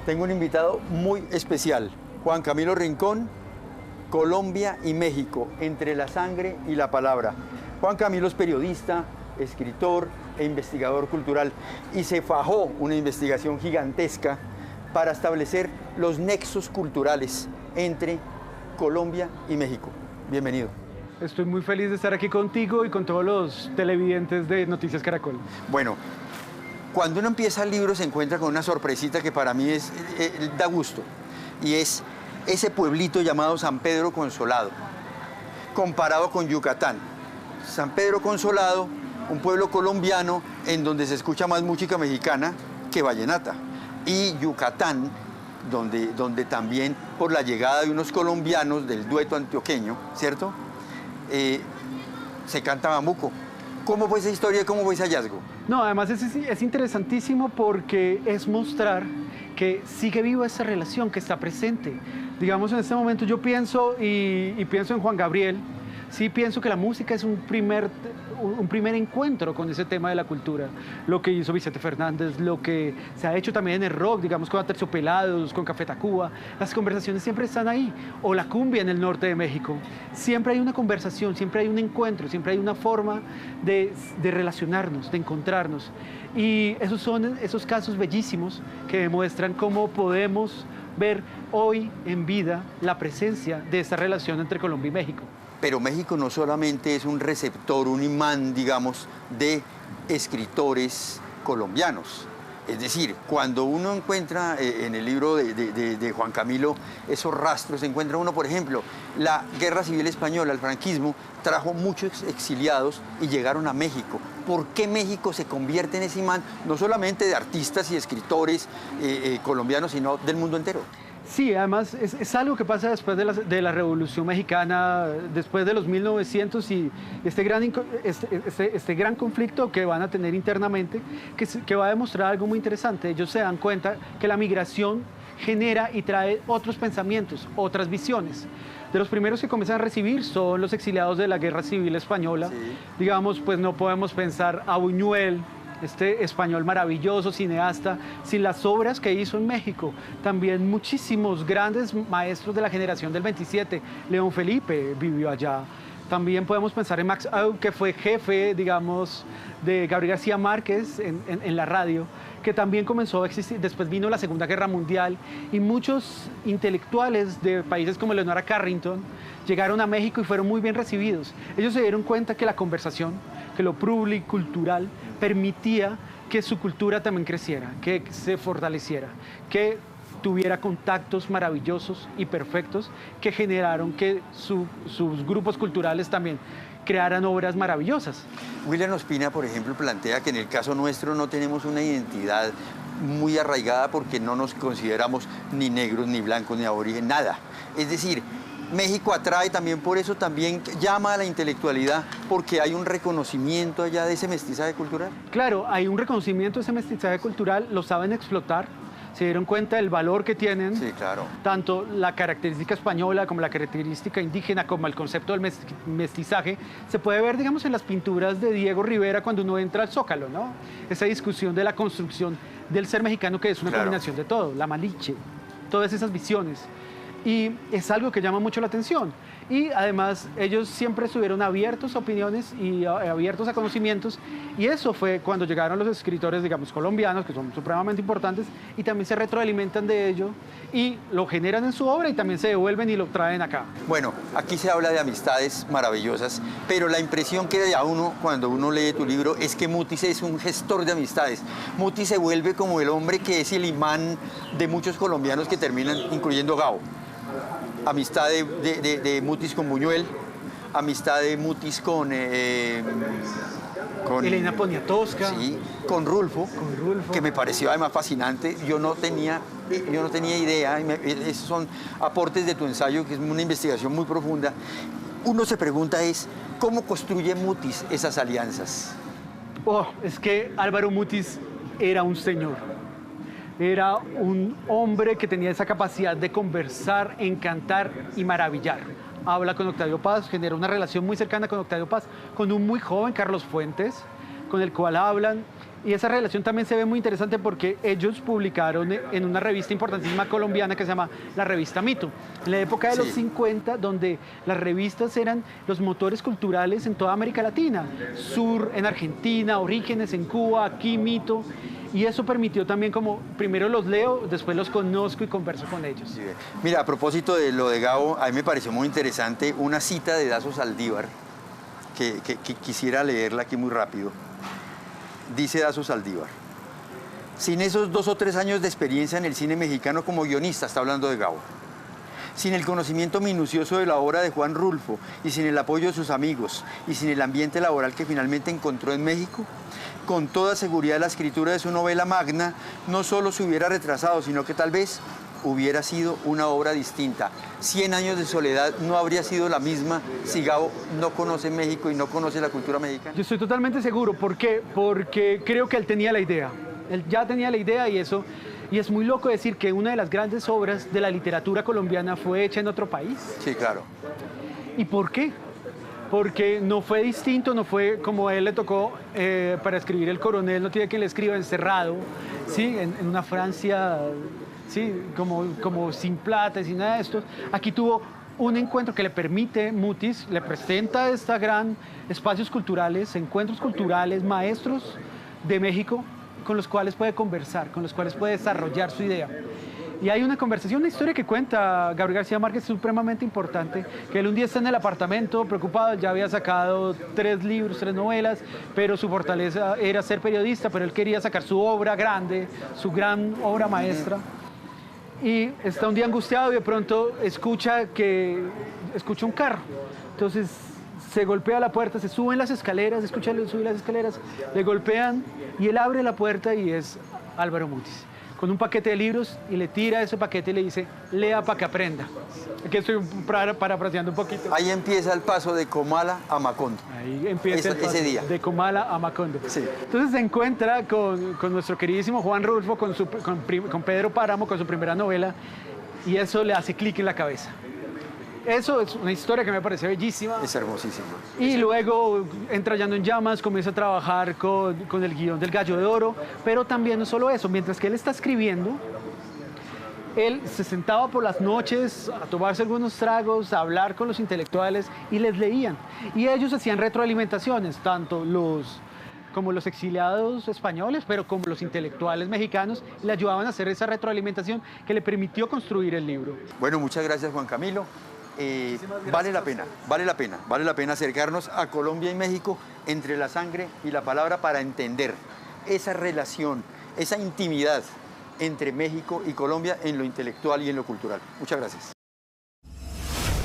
Tengo un invitado muy especial, Juan Camilo Rincón, Colombia y México, entre la sangre y la palabra. Juan Camilo es periodista, escritor e investigador cultural y se fajó una investigación gigantesca para establecer los nexos culturales entre Colombia y México. Bienvenido. Estoy muy feliz de estar aquí contigo y con todos los televidentes de Noticias Caracol. Bueno, cuando uno empieza el libro se encuentra con una sorpresita que para mí da gusto, y es ese pueblito llamado San Pedro Consolado, comparado con Yucatán. San Pedro Consolado, un pueblo colombiano en donde se escucha más música mexicana que vallenata, y Yucatán, donde también por la llegada de unos colombianos del dueto antioqueño, ¿cierto? Se canta bambuco. ¿Cómo fue esa historia? ¿Cómo fue ese hallazgo? No, además es interesantísimo porque es mostrar que sigue viva esa relación, que está presente. Digamos, en este momento yo pienso y pienso en Juan Gabriel. Sí pienso que la música es un primer encuentro con ese tema de la cultura. Lo que hizo Vicente Fernández, lo que se ha hecho también en el rock, digamos, con Aterciopelados, con Café Tacuba. Las conversaciones siempre están ahí. O la cumbia en el norte de México. Siempre hay una conversación, siempre hay un encuentro, siempre hay una forma de relacionarnos, de encontrarnos. Y esos son esos casos bellísimos que demuestran cómo podemos ver hoy en vida la presencia de esta relación entre Colombia y México. Pero México no solamente es un receptor, un imán, digamos, de escritores colombianos. Es decir, cuando uno encuentra en el libro de Juan Camilo esos rastros, encuentra uno, por ejemplo, la Guerra Civil Española, el franquismo, trajo muchos exiliados y llegaron a México. ¿Por qué México se convierte en ese imán, no solamente de artistas y escritores colombianos, sino del mundo entero? Sí, además es algo que pasa después de la Revolución Mexicana, después de los 1900 y este gran conflicto que van a tener internamente, que va a demostrar algo muy interesante. Ellos se dan cuenta que la migración genera y trae otros pensamientos, otras visiones. De los primeros que comienzan a recibir son los exiliados de la Guerra Civil Española. Sí. Digamos, pues no podemos pensar a Buñuel, este español maravilloso, cineasta, sin las obras que hizo en México. También muchísimos grandes maestros de la generación del 27. León Felipe vivió allá. También podemos pensar en Max Aub, que fue jefe, digamos, de Gabriel García Márquez en la radio, que también comenzó a existir. Después vino la Segunda Guerra Mundial y muchos intelectuales de países como Leonora Carrington llegaron a México y fueron muy bien recibidos. Ellos se dieron cuenta que la conversación, que lo pluricultural permitía que su cultura también creciera, que se fortaleciera, que tuviera contactos maravillosos y perfectos que generaron que sus grupos culturales también crearan obras maravillosas. William Ospina, por ejemplo, plantea que en el caso nuestro no tenemos una identidad muy arraigada porque no nos consideramos ni negros, ni blancos, ni aborigen, nada. Es decir, México atrae también por eso, también llama a la intelectualidad, porque hay un reconocimiento allá de ese mestizaje cultural. Claro, hay un reconocimiento de ese mestizaje cultural, lo saben explotar, se dieron cuenta del valor que tienen, sí, claro, tanto la característica española como la característica indígena, como el concepto del mestizaje, se puede ver, digamos, en las pinturas de Diego Rivera cuando uno entra al Zócalo, ¿no? Esa discusión de la construcción del ser mexicano, que es una combinación de todo, la Malinche, todas esas visiones. Y es algo que llama mucho la atención. Y además ellos siempre estuvieron abiertos a opiniones y abiertos a conocimientos, y eso fue cuando llegaron los escritores, digamos, colombianos, que son supremamente importantes, y también se retroalimentan de ello y lo generan en su obra y también se devuelven y lo traen acá. Bueno, aquí se habla de amistades maravillosas, pero la impresión que da uno cuando uno lee tu libro es que Mutis es un gestor de amistades. Mutis se vuelve como el hombre que es el imán de muchos colombianos que terminan, incluyendo Gao. Amistad de Mutis con Buñuel, amistad de Mutis con Elena Poniatowska, sí, con Rulfo, que me pareció además fascinante. Yo no tenía idea, esos son aportes de tu ensayo, que es una investigación muy profunda. Uno se pregunta ¿cómo construye Mutis esas alianzas? Es que Álvaro Mutis era un señor. Era un hombre que tenía esa capacidad de conversar, encantar y maravillar. Habla con Octavio Paz, genera una relación muy cercana con Octavio Paz, con un muy joven Carlos Fuentes, con el cual hablan Y esa relación también se ve muy interesante porque ellos publicaron en una revista importantísima colombiana que se llama la revista Mito, en la época de los 50, donde las revistas eran los motores culturales en toda América Latina, Sur en Argentina, Orígenes en Cuba, aquí Mito, y eso permitió también como, primero los leo, después los conozco y converso con ellos. Sí. Mira, a propósito de lo de Gabo, a mí me pareció muy interesante una cita de Dazo Saldívar, que quisiera leerla aquí muy rápido. Dice Dazo Saldívar: sin esos 2 o 3 años de experiencia en el cine mexicano como guionista, está hablando de Gabo, sin el conocimiento minucioso de la obra de Juan Rulfo y sin el apoyo de sus amigos y sin el ambiente laboral que finalmente encontró en México, con toda seguridad la escritura de su novela magna no solo se hubiera retrasado, sino que tal vez hubiera sido una obra distinta. 100 años de soledad no habría sido la misma si Gabo no conoce México y no conoce la cultura mexicana. Yo estoy totalmente seguro. ¿Por qué? Porque creo que él tenía la idea. Él ya tenía la idea y eso... Y es muy loco decir que una de las grandes obras de la literatura colombiana fue hecha en otro país. Sí, claro. ¿Y por qué? Porque no fue distinto, no fue como a él le tocó para escribir El Coronel, no tiene quien le escriba encerrado, ¿sí? En una Francia... Sí, como sin plata y sin nada de esto. Aquí tuvo un encuentro que le permite, Mutis, le presenta esta gran espacios culturales, encuentros culturales, maestros de México con los cuales puede conversar, con los cuales puede desarrollar su idea. Y hay una conversación, una historia que cuenta Gabriel García Márquez supremamente importante, que él un día está en el apartamento preocupado, ya había sacado 3 libros, 3 novelas, pero su fortaleza era ser periodista, pero él quería sacar su obra grande, su gran obra maestra. Y está un día angustiado y de pronto escucha un carro. Entonces se golpea la puerta, se suben las escaleras, escucha subir las escaleras, le golpean y él abre la puerta y es Álvaro Mutis, con un paquete de libros y le tira ese paquete y le dice, lea para que aprenda. Aquí estoy parafraseando un poquito. Ahí empieza el paso de Comala a Macondo. Ahí empieza el paso ese día. de Comala a Macondo. Sí. Entonces se encuentra con nuestro queridísimo Juan Rulfo, con Pedro Páramo, con su primera novela, y eso le hace clic en la cabeza. Eso es una historia que me parece bellísima. Es hermosísimo. Y luego entra Llano en Llamas, comienza a trabajar con el guión del Gallo de Oro, pero también no solo eso, mientras que él está escribiendo, él se sentaba por las noches a tomarse algunos tragos, a hablar con los intelectuales y les leían. Y ellos hacían retroalimentaciones, tanto como los exiliados españoles, pero como los intelectuales mexicanos, le ayudaban a hacer esa retroalimentación que le permitió construir el libro. Bueno, muchas gracias, Juan Camilo. Vale la pena acercarnos a Colombia y México entre la sangre y la palabra para entender esa relación, esa intimidad entre México y Colombia en lo intelectual y en lo cultural. Muchas gracias.